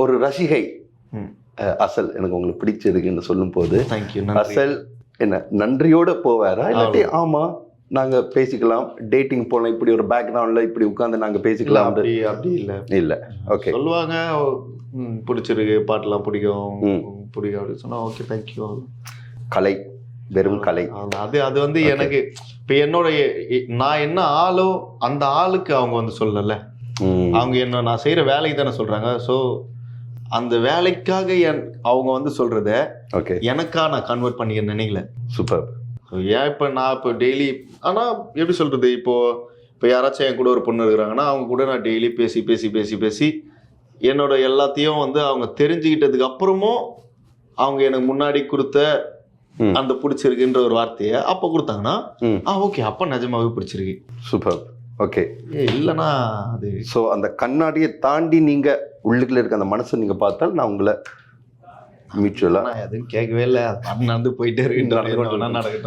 ஒரு ரசிகை அசல் எனக்கு உங்களுக்கு பிடிச்சிருக்குன்னு சொல்லும் போது அசல் என்ன நன்றியோட போவாரா இல்லாட்டி ஆமா நாங்க பேசிக்கலாம் டேட்டிங் போலாம் இப்படி ஒரு பேக்ரவுண்ட்ல இப்படி உட்கார்ந்து நாங்க பேசிக்கலாம் அப்படி இல்ல ஓகே சொல்லுவாங்க பிடிச்சிருக்கு பாட்டெல்லாம் பிடிக்கும் அப்படின்னு சொன்னா ஓகே தேங்க்யூ. கலை வெறும் கலை அது வந்து எனக்கு இப்ப என்னோட நான் என்ன ஆளோ அந்த ஆளுக்கு அவங்க வந்து சொல்லல, அவங்க என்ன நான் செய்யற வேலைக்கு தானே சொல்றாங்க. ஸோ அந்த வேலைக்காக அவங்க வந்து சொல்றத எனக்கா நான் கன்வெர்ட் பண்ணிக்க நினைக்கல. சூப்பர். ஏன் இப்போ நான் இப்போ டெய்லி ஆனால் எப்படி சொல்றது, இப்போ யாராச்சும் என் கூட ஒரு பொண்ணு இருக்கிறாங்கன்னா அவங்க கூட நான் டெய்லி பேசி பேசி பேசி பேசி என்னோட எல்லாத்தையும் வந்து அவங்க தெரிஞ்சுக்கிட்டதுக்கு அப்புறமும் அவங்க எனக்கு முன்னாடி கொடுத்த அந்த பிடிச்சிருக்குன்ற ஒரு வார்த்தையை அப்போ கொடுத்தாங்கன்னா ஓகே அப்போ நிஜமாவே பிடிச்சிருக்கு. சூப்பர். ஓகே. இல்லைன்னா அது ஸோ அந்த கண்ணாடியை தாண்டி நீங்க உள்ளுக்குள்ள இருக்க அந்த மனசை நீங்க பார்த்தால் நான் உங்களை மியூச்சுவலா எதுவும் கேட்கவே இல்லை, நடந்து போயிட்டே இருக்கு, நடக்கட்டும்.